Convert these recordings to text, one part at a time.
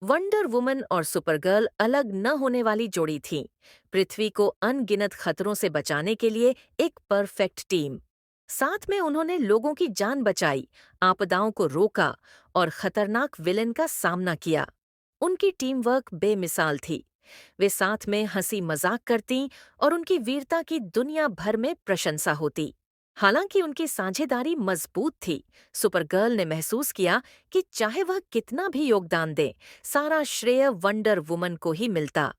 Wonder woman और Supergirl अलग न होने वाली जोड़ी थी। पृथ्वी को अनगिनत खतरों से बचाने के लिए एक परफेक्ट टीम। साथ में उन्होंने लोगों की जान बचाई, आपदाओं को रोका और खतरनाक विलेन का सामना किया। उनकी टीम वर्क बेमिसाल थी। वे साथ में हंसी मजाक करती और उनकी वीरता की दुनिया भर में प्रशंसा होती। हालांकि उनकी साझेदारी मजबूत थी, सुपरगर्ल ने महसूस किया कि चाहे वह कितना भी योगदान दे, सारा श्रेय वंडर वुमन को ही मिलता।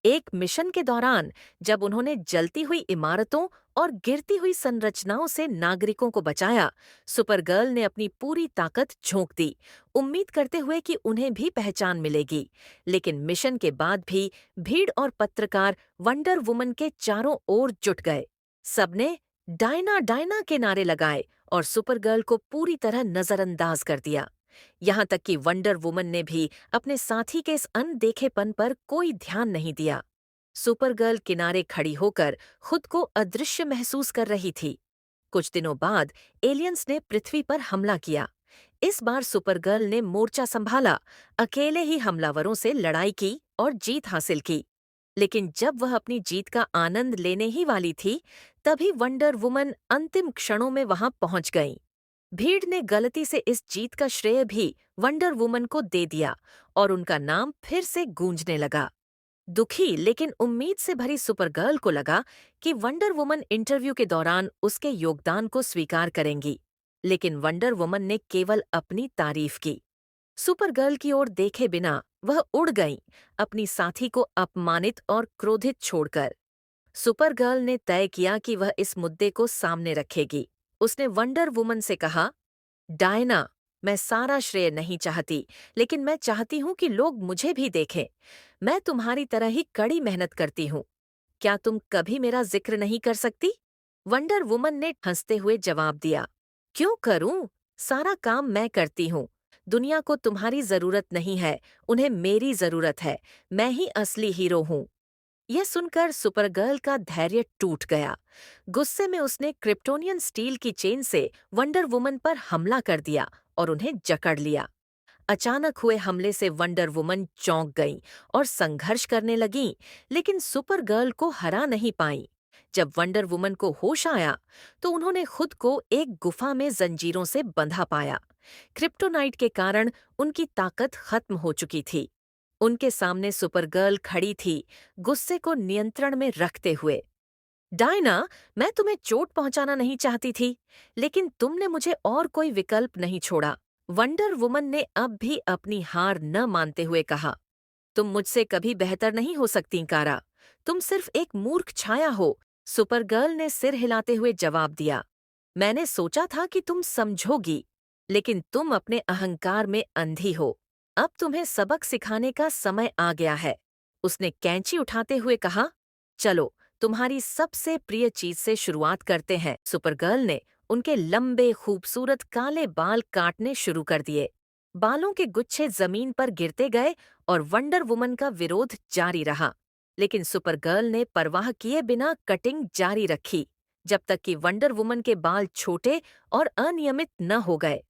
एक मिशन के दौरान जब उन्होंने जलती हुई इमारतों और गिरती हुई संरचनाओं से नागरिकों को बचाया, सुपरगर्ल ने अपनी पूरी ताकत झोंक दी, उम्मीद करते हुए कि उन्हें भी पहचान मिलेगी। लेकिन मिशन के बाद भी भीड़ और पत्रकार वंडर वुमन के चारों ओर जुट गए। सबने डायना डायना के नारे लगाए और सुपरगर्ल को पूरी तरह नजरअंदाज कर दिया। यहाँ तक कि वंडर वुमन ने भी अपने साथी के इस अनदेखेपन पर कोई ध्यान नहीं दिया। सुपरगर्ल किनारे खड़ी होकर खुद को अदृश्य महसूस कर रही थी। कुछ दिनों बाद एलियंस ने पृथ्वी पर हमला किया। इस बार सुपरगर्ल ने मोर्चा संभाला, अकेले ही हमलावरों से लड़ाई की और जीत हासिल की। लेकिन जब वह अपनी जीत का आनंद लेने ही वाली थी, तभी वंडर वुमन अंतिम क्षणों में वहां पहुंच गईं। भीड़ ने गलती से इस जीत का श्रेय भी वंडर वुमन को दे दिया और उनका नाम फिर से गूंजने लगा। दुखी लेकिन उम्मीद से भरी सुपरगर्ल को लगा कि वंडर वुमन इंटरव्यू के दौरान उसके योगदान को स्वीकार करेंगी, लेकिन वंडर वुमन ने केवल अपनी तारीफ की। सुपरगर्ल की ओर देखे बिना वह उड़ गई, अपनी साथी को अपमानित और क्रोधित छोड़कर। सुपरगर्ल ने तय किया कि वह इस मुद्दे को सामने रखेगी। उसने वंडर वुमन से कहा, डायना, मैं सारा श्रेय नहीं चाहती, लेकिन मैं चाहती हूँ कि लोग मुझे भी देखें। मैं तुम्हारी तरह ही कड़ी मेहनत करती हूँ। क्या तुम कभी मेरा जिक्र नहीं कर सकती? वंडर वुमन ने हंसते हुए जवाब दिया, क्यों करूं? सारा काम मैं करती हूँ। दुनिया को तुम्हारी जरूरत नहीं है, उन्हें मेरी जरूरत है। मैं ही असली हीरो हूँ। यह सुनकर सुपरगर्ल का धैर्य टूट गया। गुस्से में उसने क्रिप्टोनियन स्टील की चेन से वंडर वुमन पर हमला कर दिया और उन्हें जकड़ लिया। अचानक हुए हमले से वंडर वुमन चौंक गईं और संघर्ष करने लगीं, लेकिन सुपरगर्ल को हरा नहीं पाईं। जब वंडर वुमन को होश आया, तो उन्होंने खुद को एक गुफा में जंजीरों से बंधा पाया। क्रिप्टोनाइट के कारण उनकी ताकत खत्म हो चुकी थी। उनके सामने सुपरगर्ल खड़ी थी, गुस्से को नियंत्रण में रखते हुए। डायना, मैं तुम्हें चोट पहुंचाना नहीं चाहती थी, लेकिन तुमने मुझे और कोई विकल्प नहीं छोड़ा। वंडर वुमन ने अब भी अपनी हार न मानते हुए कहा, तुम मुझसे कभी बेहतर नहीं हो सकती कारा। तुम सिर्फ एक मूर्ख छाया हो। सुपरगर्ल ने सिर हिलाते हुए जवाब दिया, मैंने सोचा था कि तुम समझोगी, लेकिन तुम अपने अहंकार में अंधी हो। अब तुम्हें सबक सिखाने का समय आ गया है। उसने कैंची उठाते हुए कहा, चलो तुम्हारी सबसे प्रिय चीज से शुरुआत करते हैं। सुपरगर्ल ने उनके लंबे खूबसूरत काले बाल काटने शुरू कर दिए। बालों के गुच्छे जमीन पर गिरते गए और वंडर वुमन का विरोध जारी रहा। लेकिन सुपरगर्ल ने परवाह किए बिना कटिंग जारी रखी, जब तक कि वंडर वुमन के बाल छोटे और अनियमित न हो गए।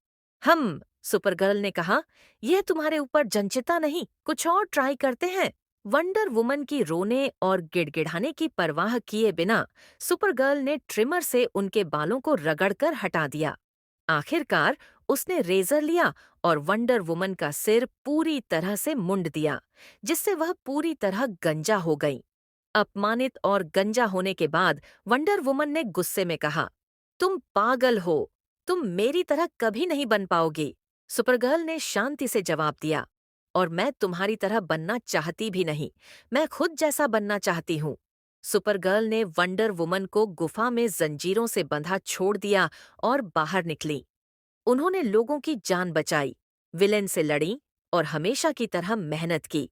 सुपरगर्ल ने कहा, यह तुम्हारे ऊपर जंचिता नहीं, कुछ और ट्राई करते हैं। वंडर वुमन की रोने और गिड़गिड़ाने की परवाह किए बिना सुपरगर्ल ने ट्रिमर से उनके बालों को रगड़कर हटा दिया। आखिरकार उसने रेजर लिया और वंडर वुमन का सिर पूरी तरह से मुंड दिया, जिससे वह पूरी तरह गंजा हो गई। अपमानित और गंजा होने के बाद वंडर वुमन ने गुस्से में कहा, तुम पागल हो, तुम मेरी तरह कभी नहीं बन पाओगी। सुपरगर्ल ने शांति से जवाब दिया, और मैं तुम्हारी तरह बनना चाहती भी नहीं, मैं खुद जैसा बनना चाहती हूँ। सुपरगर्ल ने वंडर वुमन को गुफा में जंजीरों से बंधा छोड़ दिया और बाहर निकली। उन्होंने लोगों की जान बचाई, विलेन से लड़ी और हमेशा की तरह मेहनत की।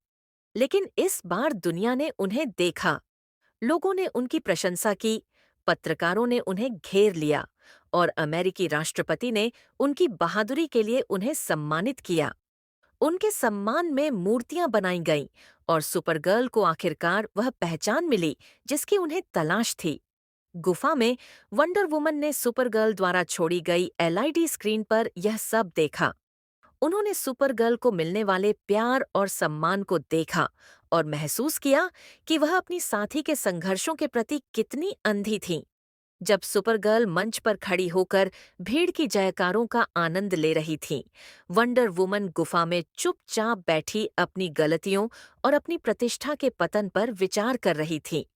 लेकिन इस बार दुनिया ने उन्हें देखा। लोगों ने उनकी प्रशंसा की, पत्रकारों ने उन्हें घेर लिया और अमेरिकी राष्ट्रपति ने उनकी बहादुरी के लिए उन्हें सम्मानित किया। उनके सम्मान में मूर्तियां बनाई गईं और सुपरगर्ल को आखिरकार वह पहचान मिली जिसकी उन्हें तलाश थी। गुफा में वंडर वुमन ने सुपरगर्ल द्वारा छोड़ी गई एलईडी स्क्रीन पर यह सब देखा। उन्होंने सुपरगर्ल को मिलने वाले प्यार और सम्मान को देखा और महसूस किया कि वह अपनी साथी के संघर्षों के प्रति कितनी अंधी थीं। जब सुपरगर्ल मंच पर खड़ी होकर भीड़ की जयकारों का आनंद ले रही थी, वंडर वुमन गुफा में चुपचाप बैठी अपनी गलतियों और अपनी प्रतिष्ठा के पतन पर विचार कर रही थी।